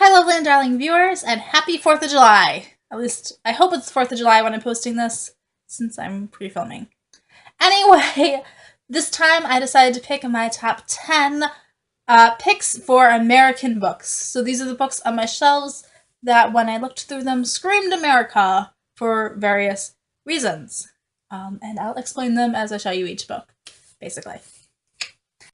Hi, lovely and darling viewers, and happy 4th of July! At least, I hope it's 4th of July when I'm posting this, since I'm pre-filming. Anyway, this time I decided to pick my top 10 picks for American books. So these are the books on my shelves that, when I looked through them, screamed America for various reasons. And I'll explain them as I show you each book, basically.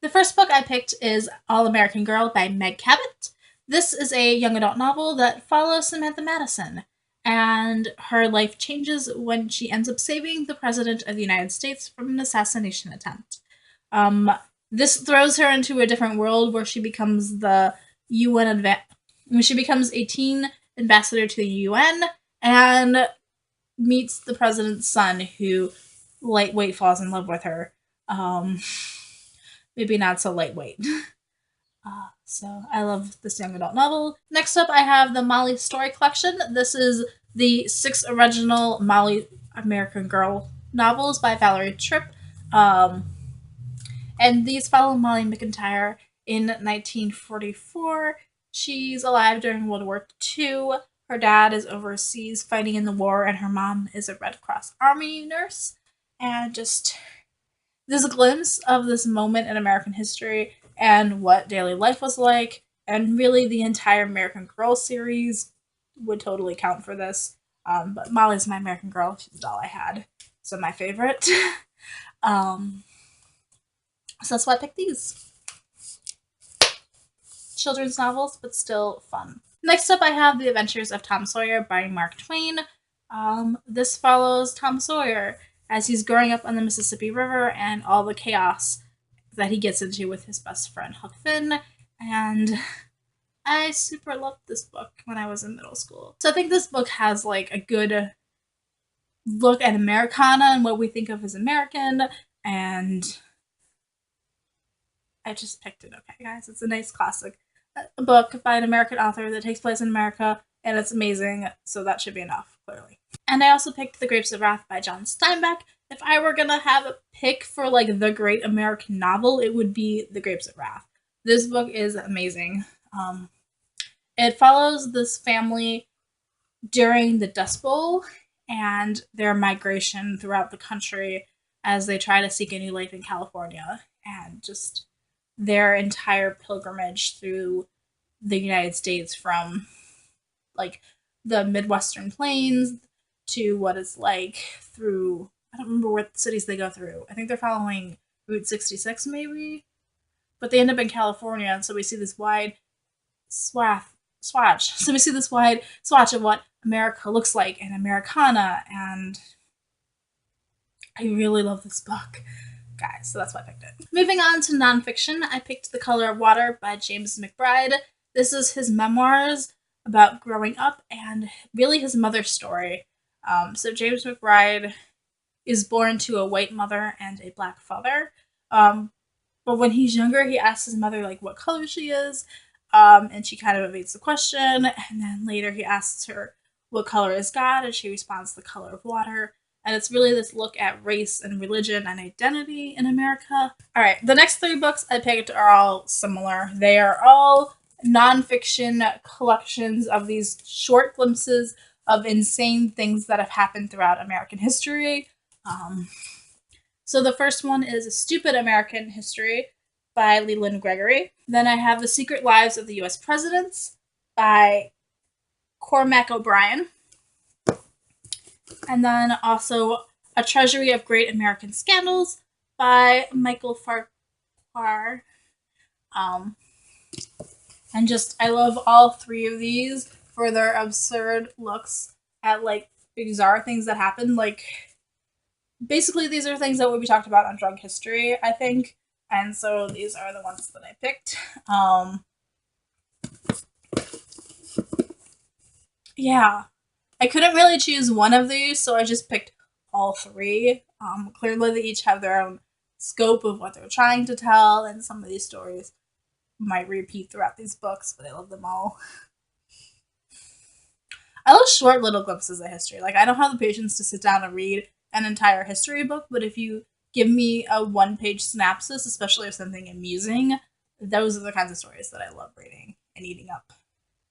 The first book I picked is All American Girl by Meg Cabot. This is a young adult novel that follows Samantha Madison, and her life changes when she ends up saving the President of the United States from an assassination attempt. This throws her into a different world where she becomes the she becomes a teen ambassador to the UN and meets the president's son, who lightweight falls in love with her. Maybe not so lightweight. So I love this young adult novel. Next up, I have the Molly Story Collection. This is the 6 original Molly American Girl novels by Valerie Tripp. And these follow Molly McIntyre in 1944. She's alive during World War II. Her dad is overseas fighting in the war, and her mom is a Red Cross Army nurse. And just this glimpse of this moment in American history and what daily life was like, and really the entire American Girl series would totally count for this. But Molly's my American Girl. She's the doll I had. So my favorite. So that's why I picked these. Children's novels, but still fun. Next up, I have The Adventures of Tom Sawyer by Mark Twain. This follows Tom Sawyer as he's growing up on the Mississippi River and all the chaos that he gets into with his best friend Huck Finn, and I super loved this book when I was in middle school. So I think this book has like a good look at Americana and what we think of as American, and I just picked it. Okay, guys, it's a nice classic book by an American author that takes place in America, and it's amazing, so that should be enough, clearly. And I also picked The Grapes of Wrath by John Steinbeck. If I were gonna have a pick for like the great American novel, it would be The Grapes of Wrath. This book is amazing. It follows this family during the Dust Bowl and their migration throughout the country as they try to seek a new life in California, and just their entire pilgrimage through the United States, from like the Midwestern plains to what it's like through, I don't remember what cities they go through. I think they're following Route 66 maybe, but they end up in California, and so we see this wide swatch. So we see this wide swatch of what America looks like and Americana, and I really love this book, guys, so that's why I picked it. Moving on to nonfiction, I picked The Color of Water by James McBride. This is his memoirs about growing up and really his mother's story. So James McBride is born to a white mother and a black father. But when he's younger, he asks his mother like what color she is, and she kind of evades the question. And then later he asks her what color is God, and she responds the color of water. And it's really this look at race and religion and identity in America. All right, the next 3 books I picked are all similar. They are all nonfiction collections of these short glimpses of insane things that have happened throughout American history. So the first one is A Stupid American History by Leland Gregory. Then I have The Secret Lives of the U.S. Presidents by Cormac O'Brien. And then also A Treasury of Great American Scandals by Michael Farquhar. And just, I love all 3 of these for their absurd looks at like bizarre things that happen. Like, basically these are things that would be talked about on drug history, I think. And so these are the ones that I picked. Yeah. I couldn't really choose one of these, so I just picked all 3. Clearly they each have their own scope of what they're trying to tell, and some of these stories might repeat throughout these books, but I love them all. I love short little glimpses of history. Like, I don't have the patience to sit down and read an entire history book, but if you give me a 1-page synopsis, especially of something amusing, those are the kinds of stories that I love reading and eating up.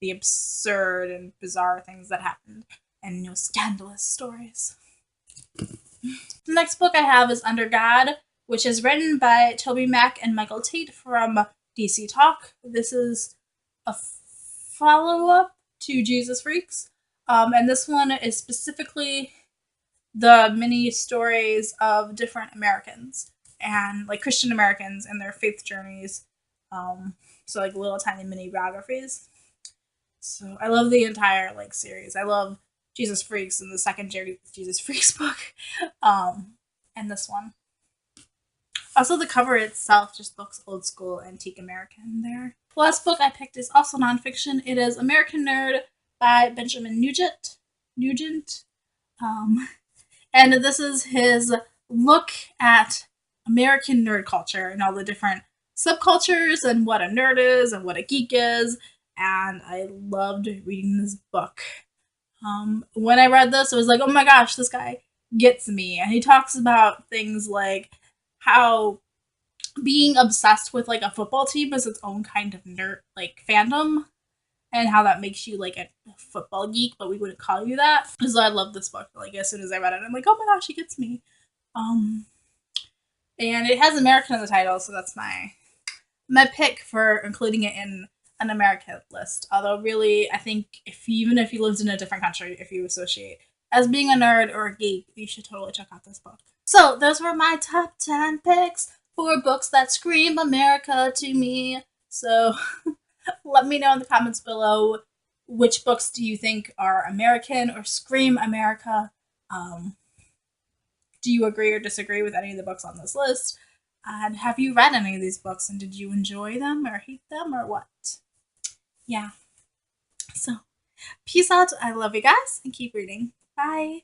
the absurd and bizarre things that happened and scandalous stories. The next book I have is Under God, which is written by Toby Mac and Michael Tait from DC Talk. This is a follow-up to Jesus Freaks, and this one is specifically the mini stories of different Americans and like Christian Americans and their faith journeys. So like little tiny mini biographies. So I love the entire like series. I love Jesus Freaks and the second Jesus Freaks book, and this one. Also, the cover itself just looks old school, antique American there. The last book I picked is also nonfiction. It is American Nerd by Benjamin Nugent. And this is his look at American nerd culture and all the different subcultures and what a nerd is and what a geek is. And I loved reading this book. When I read this, I was like, oh my gosh, this guy gets me. And he talks about things like how being obsessed with like a football team is its own kind of nerd like fandom, and how that makes you like a football geek, but we wouldn't call you that. So I love this book. Like as soon as I read it, I'm like, oh my gosh, he gets me. And it has American in the title, so that's my pick for including it in an American list. Although really, I think even if you lived in a different country, if you associate as being a nerd or a geek, you should totally check out this book. So those were my top 10 picks for books that scream America to me. So let me know in the comments below which books do you think are American or scream America. Do you agree or disagree with any of the books on this list? And have you read any of these books, and did you enjoy them or hate them or what? Yeah. So, peace out. I love you guys, and keep reading. Bye.